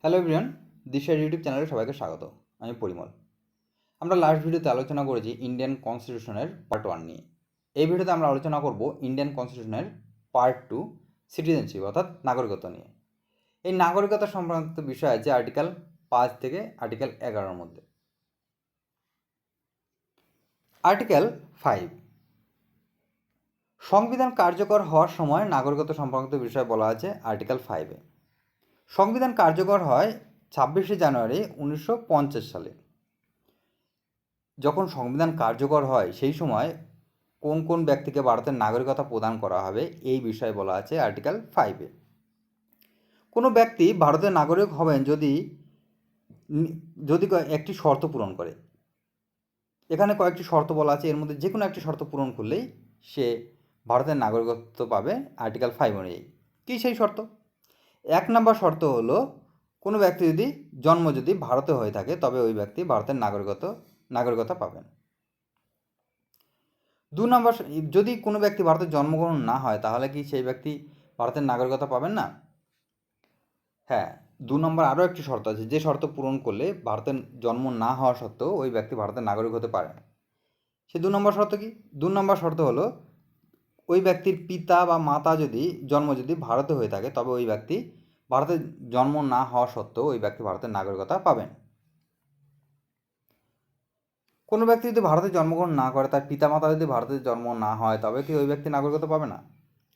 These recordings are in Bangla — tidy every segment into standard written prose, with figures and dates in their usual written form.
হ্যালো এভরিওয়ান, দিশার ইউটিউব চ্যানেলে সবাইকে স্বাগত। আমি পরিমল। আমরা লাস্ট ভিডিওতে আলোচনা করেছি ইন্ডিয়ান কনস্টিটিউশনের পার্ট 1 নিয়ে। এই ভিডিওতে আমরা আলোচনা করব ইন্ডিয়ান কনস্টিটিউশনের পার্ট 2 সিটিজেনশিপ অর্থাৎ নাগরিকত্ব নিয়ে। এই নাগরিকতা সংক্রান্ত বিষয় আছে আর্টিকেল 5 থেকে আর্টিকেল 11-র মধ্যে। আর্টিকেল 5, সংবিধান কার্যকর হওয়ার সময় নাগরিকত্ব সংক্রান্ত বিষয় বলা আছে আর্টিকেল 5-এ। সংবিধান কার্যকর হয় 26শে জানুয়ারি 1950 সালে। যখন সংবিধান কার্যকর হয় সেই সময় কোন কোন ব্যক্তিকে ভারতের নাগরিকতা প্রদান করা হবে এই বিষয়ে বলা আছে আর্টিকেল 5-এ। কোনো ব্যক্তি ভারতের নাগরিক হবেন যদি যদি একটি শর্ত পূরণ করে। এখানে কয়েকটি শর্ত বলা আছে, এর মধ্যে যে কোনো একটি শর্ত পূরণ করলেই সে ভারতের নাগরিকত্ব পাবে আর্টিকেল 5 অনুযায়ী। কী সেই শর্ত? 1 নম্বর শর্ত হলো কোনো ব্যক্তি জন্ম যদি ভারতে হয়ে থাকে তবে ওই ব্যক্তি ভারতের নাগরিকতা পাবেন। 2 নম্বর, যদি কোনো ব্যক্তি ভারতে জন্মগ্রহণ না হয় তাহলে কি সেই ব্যক্তি ভারতের নাগরিকতা পাবেন না? হ্যাঁ, 2 নম্বর আরও একটি শর্ত আছে, যে শর্ত পূরণ করলে ভারতের জন্ম না হওয়া সত্ত্বেও ওই ব্যক্তি ভারতের নাগরিক হতে পারে। সে 2 নম্বর শর্ত কি? 2 নম্বর শর্ত হলো ওই ব্যক্তির পিতা বা মাতা যদি ভারতে হয়ে থাকে তবে ওই ব্যক্তি ভারতে জন্ম না হওয়া সত্ত্বেও ওই ব্যক্তি ভারতের নাগরিকতা পাবেন। কোনো ব্যক্তি যদি ভারতে জন্মগ্রহণ না করে, তার পিতামাতা যদি ভারতে জন্ম না হয় তবে কি ওই ব্যক্তি নাগরিকতা পাবে না?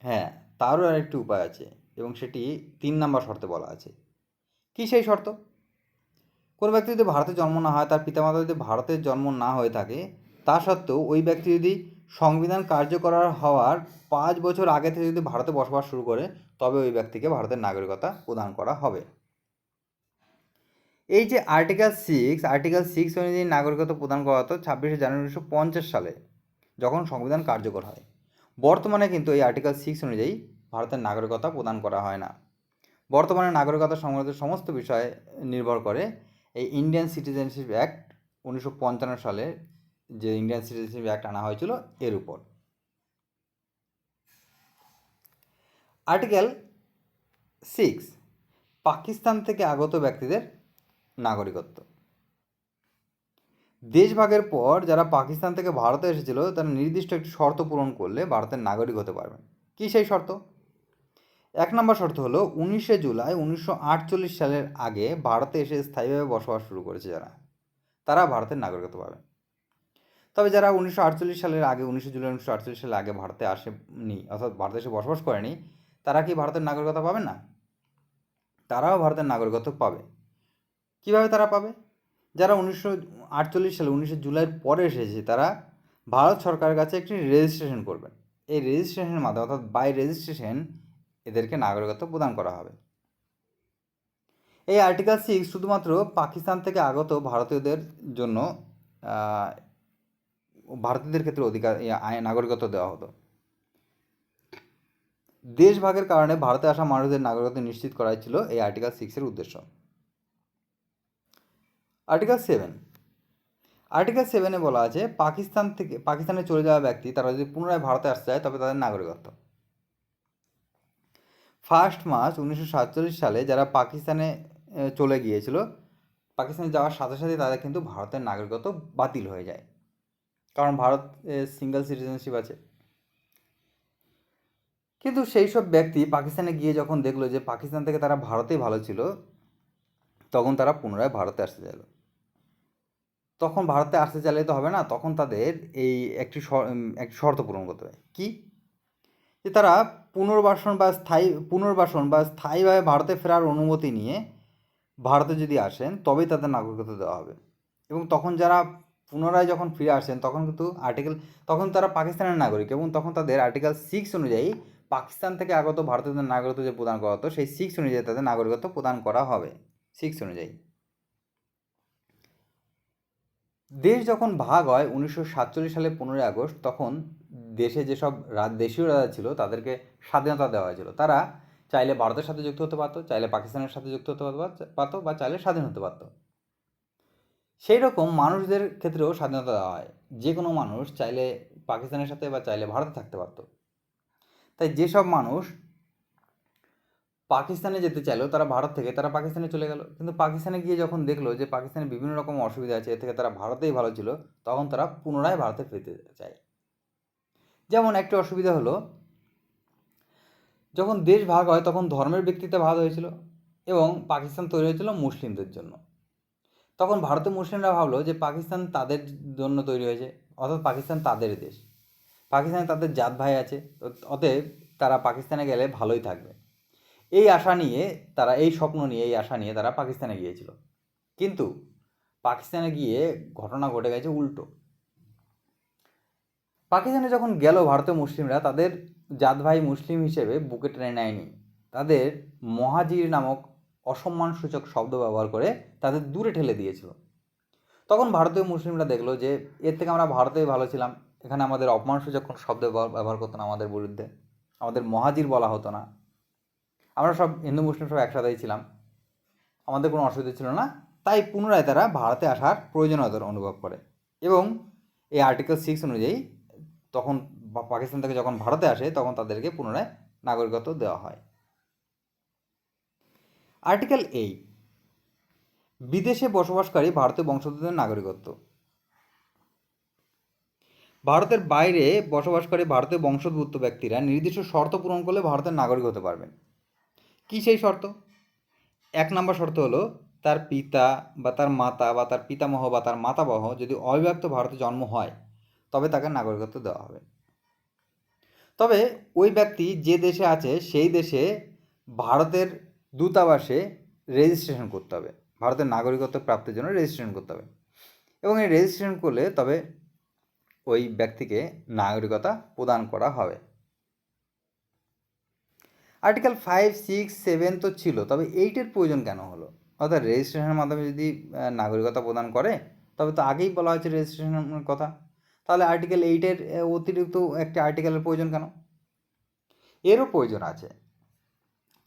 হ্যাঁ, তারও আরেকটি উপায় আছে এবং সেটি 3 নম্বর শর্তে বলা আছে। কী সেই শর্ত? কোনো ব্যক্তি যদি ভারতে জন্ম না হয়, তার পিতামাতা যদি ভারতে জন্ম না হয়ে থাকে, তা সত্ত্বেও ওই ব্যক্তি যদি সংবিধান কার্যকর হওয়ার 5 বছর আগে থেকে যদি ভারতে বসবাস শুরু করে তবে ওই ব্যক্তিকে ভারতের নাগরিকতা প্রদান করা হবে। এই যে আর্টিকেল 6 অনুযায়ী নাগরিকত্ব প্রদান করা হতো 26শে জানুয়ারি 1950 সালে যখন সংবিধান কার্যকর হয়। বর্তমানে কিন্তু এই আর্টিকেল 6 অনুযায়ী ভারতের নাগরিকতা প্রদান করা হয় না। বর্তমানে নাগরিকতা সংক্রান্ত সমস্ত বিষয় নির্ভর করে এই ইন্ডিয়ান সিটিজেনশিপ অ্যাক্ট 1955 সালে, যে ইন্ডিয়ান সিটিজেনশিপ অ্যাক্ট আনা হয়েছিল এর উপর। আর্টিকেল 6, পাকিস্তান থেকে আগত ব্যক্তিদের নাগরিকত্ব। দেশভাগের পর যারা পাকিস্তান থেকে ভারতে এসেছিল তারা নির্দিষ্ট একটি শর্ত পূরণ করলে ভারতের নাগরিক হতে পারবেন। কী সেই শর্ত? 1 নম্বর শর্ত হলো 19শে জুলাই 1948 সালের আগে ভারতে এসে স্থায়ীভাবে বসবাস শুরু করেছে তারা ভারতের নাগরিকত্ব পাবে। তবে যারা 1948 সালের আগে 19শে জুলাই 1948 সালের আগে ভারতে আসেনি অর্থাৎ ভারতে এসে বসবাস করেনি, তারা কি ভারতের নাগরিকতা পাবে না? তারাও ভারতের নাগরিকত্ব পাবে। কিভাবে তারা পাবে? যারা 1948 সালে 19শে জুলাইয়ের পরে এসেছে তারা ভারত সরকারের কাছে একটি রেজিস্ট্রেশন করবেন। এই রেজিস্ট্রেশনের মাধ্যমে অর্থাৎ বাই রেজিস্ট্রেশন এদেরকে নাগরিকত্ব প্রদান করা হবে। এই আর্টিকেল 6 শুধুমাত্র পাকিস্তান থেকে আগত ভারতীয়দের জন্য ভারতীয়দের ক্ষেত্রে নাগরিকত্ব দেওয়া হতো। দেশভাগের কারণে ভারতে আসা মানুষদের নাগরিকত্ব নিশ্চিত করাই ছিল এই আর্টিকেল 6-এর উদ্দেশ্য। আর্টিকেল 7-এ বলা আছে পাকিস্তানে চলে যাওয়া ব্যক্তি তারা যদি পুনরায় ভারতে আসতে চায় তবে তাদের নাগরিকত্ব। 1 মার্চ 1947 সালে যারা পাকিস্তানে চলে গিয়েছিল, পাকিস্তানে যাওয়ার সাথে সাথে তাদের কিন্তু ভারতের নাগরিকত্ব বাতিল হয়ে যায়, কারণ ভারত সিঙ্গেল সিটিজেনশিপ আছে। কিন্তু সেই সব ব্যক্তি পাকিস্তানে গিয়ে যখন দেখলো যে পাকিস্তান থেকে তারা ভারতেই ভালো ছিল, তখন তারা পুনরায় ভারতে আসতে চাইল। তখন ভারতে আসতে চাইলে তো হবে না, তখন তাদের এই একটি শর্ত পূরণ করতে হবে। কি? যে তারা পুনর্বাসন বা স্থায়ীভাবে ভারতে ফেরার অনুমতি নিয়ে ভারতে যদি আসেন তবেই তাদের নাগরিকত্ব দেওয়া হবে। এবং তখন যারা পুনরায় যখন ফিরে আসেন তখন তারা পাকিস্তানের নাগরিক এবং তখন তাদের আর্টিকেল 6 অনুযায়ী পাকিস্তান থেকে আগত ভারতীয়দের নাগরিকত্ব যে প্রদান করা হতো সেই 6 অনুযায়ী তাদের নাগরিকত্ব প্রদান করা হবে। 6 অনুযায়ী দেশ যখন ভাগ হয় 1947 সালে 15ই আগস্ট, তখন দেশে যেসব দেশীয় রাজা ছিল তাদেরকে স্বাধীনতা দেওয়া হয়েছিল। তারা চাইলে ভারতের সাথে যুক্ত হতে পারতো, চাইলে পাকিস্তানের সাথে যুক্ত হতে পারতো বা চাইলে স্বাধীন হতে পারতো। সেই রকম মানুষদের ক্ষেত্রেও স্বাধীনতা দেওয়া হয়, যে কোনো মানুষ চাইলে পাকিস্তানের সাথে বা চাইলে ভারতে থাকতে পারতো। তাই যেসব মানুষ পাকিস্তানে যেতে চাইলো, তারা ভারত থেকে তারা পাকিস্তানে চলে গেল, কিন্তু পাকিস্তানে গিয়ে যখন দেখলো যে পাকিস্তানে বিভিন্ন রকম অসুবিধা আছে, এর থেকে তারা ভারতেই ভালো ছিল, তখন তারা পুনরায় ভারতে ফিরতে চায়। যেমন একটি অসুবিধা হলো, যখন দেশ ভাগ হয় তখন ধর্মের ভিত্তিতে ভাগ হয়েছিল এবং পাকিস্তান তৈরি হয়েছিল মুসলিমদের জন্য। তখন ভারতের মুসলিমরা ভাবলো যে পাকিস্তান তাদের জন্য তৈরি হয়েছে, অর্থাৎ পাকিস্তান তাদের দেশ, পাকিস্তানে তাদের জাত ভাই আছে, অতএব তারা পাকিস্তানে গেলে ভালোই থাকবে। এই আশা নিয়ে তারা, এই স্বপ্ন নিয়ে, এই আশা নিয়ে তারা পাকিস্তানে গিয়েছিল। কিন্তু পাকিস্তানে গিয়ে ঘটনা ঘটে গেছে উল্টো। পাকিস্তানে যখন গেল ভারতীয় মুসলিমরা, তাদের জাত ভাই মুসলিম হিসেবে বুকে টেনে নেয়নি, তাদের মহাজির নামক অসম্মানসূচক শব্দ ব্যবহার করে তাদের দূরে ঠেলে দিয়েছিল। তখন ভারতীয় মুসলিমরা দেখলো যে এর থেকে আমরা ভারতেই ভালো ছিলাম, এখানে আমাদের অপমানসূচক কোনো শব্দ ব্যবহার করতো না আমাদের বিরুদ্ধে, আমাদের মহাজির বলা হতো না, আমরা সব হিন্দু মুসলিম সব একসাথেই ছিলাম, আমাদের কোনো অসুবিধা ছিল না। তাই পুনরায় তারা ভারতে আসার প্রয়োজনীয়তা অনুভব করে এবং এই আর্টিকেল 6 অনুযায়ী তখন পাকিস্তান থেকে যখন ভারতে আসে তখন তাদেরকে পুনরায় নাগরিকত্ব দেওয়া হয়। আর্টিকেল 8, বিদেশে বসবাসকারী ভারতীয় বংশোদ্ভূতের নাগরিকত্ব। ভারতের বাইরে বসবাসকারী ভারতীয় বংশোদ্ভূত ব্যক্তিরা নির্দিষ্ট শর্ত পূরণ করলে ভারতের নাগরিক হতে পারবেন। কী সেই শর্ত? 1 নম্বর শর্ত হলো, তার পিতা বা তার মাতা বা তার পিতামহ বা তার মাতামহ যদি অবিভক্ত ভারতে জন্ম হয় তবে তাকে নাগরিকত্ব দেওয়া হবে। তবে ওই ব্যক্তি যে দেশে আছে সেই দেশে ভারতের দূতাবাসে রেজিস্ট্রেশন করতে হবে, ভারতের নাগরিকত্ব প্রাপ্তির জন্য রেজিস্ট্রেশন করতে হবে, এবং এই রেজিস্ট্রেশন করলে তবে ওই ব্যক্তিকে নাগরিকতা প্রদান করা হবে। আর্টিকেল 5, 6, 7 তো ছিল, তবে 8-এর প্রয়োজন কেন হলো? অর্থাৎ রেজিস্ট্রেশনের মাধ্যমে যদি নাগরিকতা প্রদান করে তবে তো আগেই বলা হয়েছে রেজিস্ট্রেশনের কথা, তাহলে আর্টিকেল 8-এর অতিরিক্ত একটি আর্টিকেলের প্রয়োজন কেন? এরও প্রয়োজন আছে,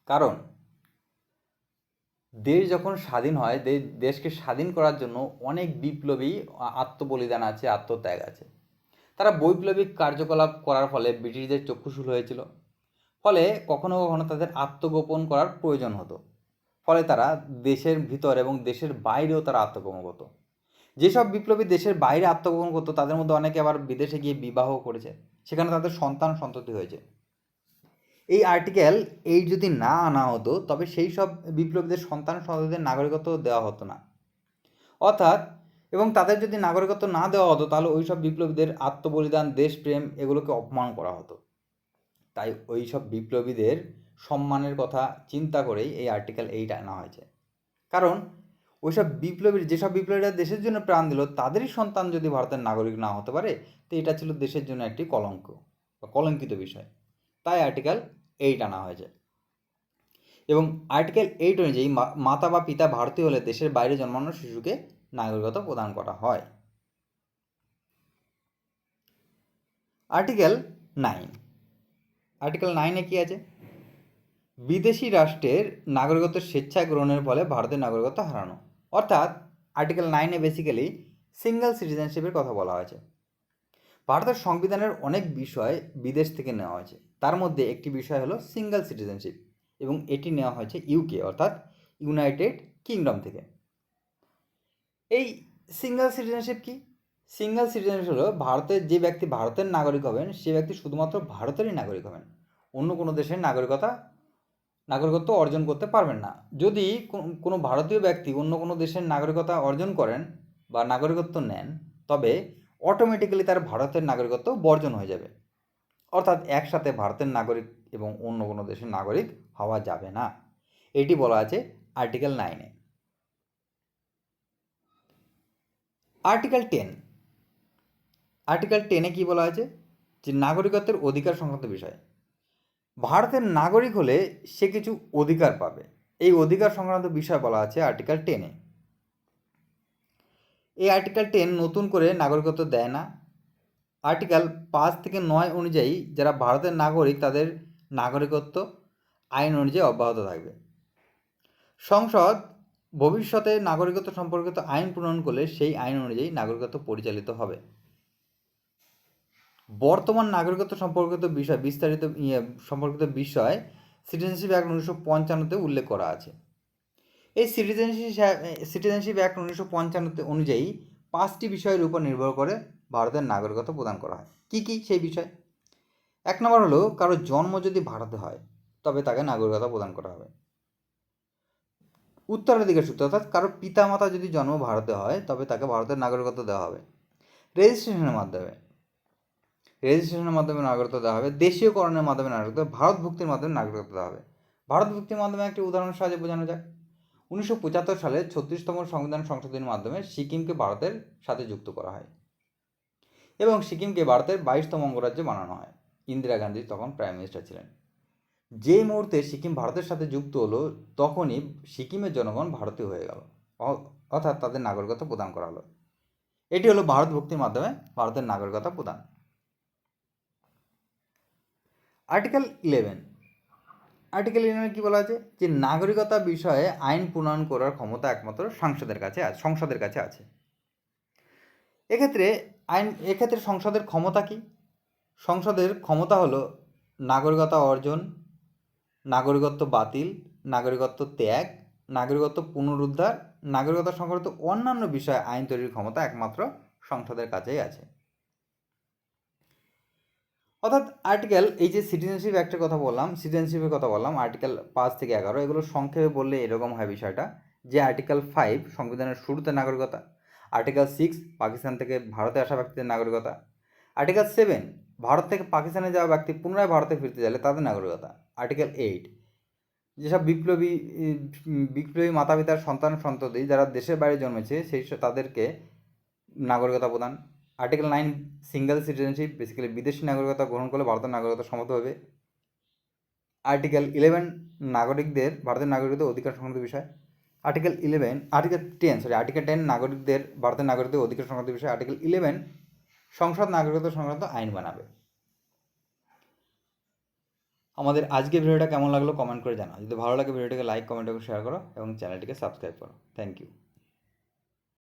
কারণ দেশ যখন স্বাধীন হয়, দেশকে স্বাধীন করার জন্য অনেক বিপ্লবী আত্মবলিদান আছে, আত্মত্যাগ আছে। তারা বৈপ্লবিক কার্যকলাপ করার ফলে ব্রিটিশদের চক্ষুশূল হয়েছিল, ফলে কখনো কখনো তাদের আত্মগোপন করার প্রয়োজন হতো, ফলে তারা দেশের ভিতর এবং দেশের বাইরেও তারা আত্মগোপন করতো। যেসব বিপ্লবী দেশের বাইরে আত্মগোপন করতো তাদের মধ্যে অনেকে আবার বিদেশে গিয়ে বিবাহ করেছে, সেখানে তাদের সন্তান সন্ততি হয়েছে। এই আর্টিকেল 8 যদি না আনা হতো তবে সেই সব বিপ্লবীদের সন্তান সন্ততিদের নাগরিকত্ব দেওয়া হতো না, অর্থাৎ এবং তাদের যদি নাগরিকত্ব না দেওয়া হতো তাহলে ওই সব বিপ্লবীদের আত্মবলিদান, দেশপ্রেম এগুলোকে অপমান করা হতো। তাই ওই সব বিপ্লবীদের সম্মানের কথা চিন্তা করেই এই আর্টিকেল 8 আনা হয়েছে। কারণ ওইসব যেসব বিপ্লবীরা দেশের জন্য প্রাণ দিল তাদেরই সন্তান যদি ভারতের নাগরিক না হতে পারে, তো এটা ছিল দেশের জন্য একটি কলঙ্ক বা কলঙ্কিত বিষয়। তাই আর্টিকেল 8 আনা হয়েছে। এবং আর্টিকেল 8 অনুযায়ী মাতা বা পিতা ভারতীয় হলে দেশের বাইরে জন্মানো শিশুকে নাগরিকত্ব প্রদান করা হয়। আর্টিকেল 9, আর্টিকেল 9-এ কী আছে? বিদেশি রাষ্ট্রের নাগরিকত্ব স্বেচ্ছায় গ্রহণের ফলে ভারতের নাগরিকত্ব হারানো। অর্থাৎ আর্টিকেল 9-এ বেসিক্যালি সিঙ্গেল সিটিজেনশিপের কথা বলা হয়েছে। ভারতের সংবিধানের অনেক বিষয় বিদেশ থেকে নেওয়া হয়েছে, তার মধ্যে একটি বিষয় হলো সিঙ্গেল সিটিজেনশিপ, এবং এটি নেওয়া হয়েছে ইউকে অর্থাৎ ইউনাইটেড কিংডম থেকে। এই সিঙ্গেল সিটিজেনশিপ কি? সিঙ্গেল সিটিজেনশিপ হলো ভারতের যে ব্যক্তি ভারতের নাগরিক হবেন সে ব্যক্তি শুধুমাত্র ভারতেরই নাগরিক হবেন, অন্য কোনো দেশের নাগরিকত্ব অর্জন করতে পারবেন না। যদি কোনো ভারতীয় ব্যক্তি অন্য কোনো দেশের নাগরিকতা অর্জন করেন বা নাগরিকত্ব নেন তবে অটোমেটিক্যালি তার ভারতের নাগরিকত্ব বর্জন হয়ে যাবে, অর্থাৎ একসাথে ভারতের নাগরিক এবং অন্য কোনো দেশের নাগরিক হওয়া যাবে না। এটি বলা আছে আর্টিকেল 9-এ। আর্টিকেল 10, আর্টিকেল 10-এ কী বলা আছে? যে নাগরিকত্বের অধিকার সংক্রান্ত বিষয়। ভারতের নাগরিক হলে সে কিছু অধিকার পাবে, এই অধিকার সংক্রান্ত বিষয় বলা আছে আর্টিকেল 10-এ। এই আর্টিকেল 10 নতুন করে নাগরিকত্ব দেয় না। আর্টিকেল 5 থেকে 9 অনুযায়ী যারা ভারতের নাগরিক তাদের নাগরিকত্ব আইন অনুযায়ী অব্যাহত থাকবে। সংসদ ভবিষ্যতে নাগরিকত্ব সম্পর্কিত আইন প্রণয়ন করলে সেই আইন অনুযায়ী নাগরিকত্ব পরিচালিত হবে। বর্তমান নাগরিকত্ব সম্পর্কিত বিষয় সম্পর্কিত বিষয় সিটিজেনশিপ অ্যাক্ট 1955 উল্লেখ করা আছে। এই সিটিজেনশিপ অ্যাক্ট 1955 অনুযায়ী 5টি বিষয়ের উপর নির্ভর করে ভারতের নাগরিকত্ব প্রদান করা হয়। কি কি সেই বিষয়? 1 নম্বর হলো, কারোর জন্ম যদি ভারতে হয় তবে তাকে নাগরিকত্ব প্রদান করা হবে। উত্তরাধিকার সূত্রে, অর্থাৎ কারোর পিতামাতা যদি জন্ম ভারতে হয় তবে তাকে ভারতের নাগরিকত্ব দেওয়া হবে। রেজিস্ট্রেশনের মাধ্যমে নাগরিকত্ব দেওয়া হবে। দেশীয়করণের মাধ্যমে নাগরিকত্ব, ভারত ভুক্তির মাধ্যমে নাগরিকত্ব দেওয়া হবে। ভারত ভুক্তির মাধ্যমে একটি উদাহরণের সাহায্যে বোঝানো যাক। 1975 সালে 36তম সংবিধান সংশোধনীর মাধ্যমে সিকিমকে ভারতের সাথে যুক্ত করা হয় এবং সিকিমকে ভারতের 22তম অঙ্গরাজ্য বানানো হয়। ইন্দিরা গান্ধী তখন প্রাইম মিনিস্টার ছিলেন। যে মুহূর্তে সিকিম ভারতের সাথে যুক্ত হলো তখনই সিকিমের জনগণ ভারতীয় হয়ে গেল, অর্থাৎ তাদের নাগরিকত্ব প্রদান করা হলো। এটি হলো ভারত ভুক্তির মাধ্যমে ভারতের নাগরিকত্ব প্রদান। আর্টিকেল 11 কি বলা আছে? যে নাগরিকতা বিষয়ে আইন প্রণয়ন করার ক্ষমতা একমাত্র সংসদের কাছে আছে। এক্ষেত্রে সংসদের ক্ষমতা কি? সংসদের ক্ষমতা হলো নাগরিকতা অর্জন, নাগরিকত্ব বাতিল, নাগরিকত্ব ত্যাগ, নাগরিকত্ব পুনরুদ্ধার, নাগরিকতা সংক্রান্ত অন্যান্য বিষয়ে আইন তৈরির ক্ষমতা একমাত্র সংসদের কাছেই আছে। অর্থাৎ এই যে সিটিজেনশিপের কথা বললাম আর্টিকেল 5 থেকে 11, এগুলো সংক্ষেপে বললে এরকম হয় বিষয়টা, যে আর্টিকেল 5 সংবিধানের শুরুতে নাগরিকতা, আর্টিকেল 6 পাকিস্তান থেকে ভারতে আসা ব্যক্তিদের নাগরিকতা, আর্টিকেল 7 ভারত থেকে পাকিস্তানে যাওয়া ব্যক্তি পুনরায় ভারতে ফিরতে চাইলে তাদের নাগরিকতা, আর্টিকেল 8 যেসব বিপ্লবী মাতা পিতার সন্ততি যারা দেশের বাইরে জন্মেছে তাদেরকে নাগরিকতা প্রদান, আর্টিকেল 9 সিঙ্গেল সিটিজেনশিপ, বেসিক্যালি বিদেশি নাগরিকতা গ্রহণ করলে ভারতের নাগরিকতা সমত হবে। আর্টিকেল 11 ভারতের নাগরিকদের অধিকার সংক্রান্ত বিষয়। আর্টিকেল 10 নাগরিকদের ভারতের নাগরিকদের অধিকার সংক্রান্ত বিষয়। আর্টিকেল 11 সংসদ নাগরিকত্ব সংক্রান্ত আইন বানাবে। আমাদের আজকে ভিডিওটা কেমন লাগলো কমেন্ট করে জানাও। যদি ভালো লাগে ভিডিওটাকে লাইক, কমেন্ট এবং শেয়ার করো এবং চ্যানেলটিকে সাবস্ক্রাইব করো। Thank you.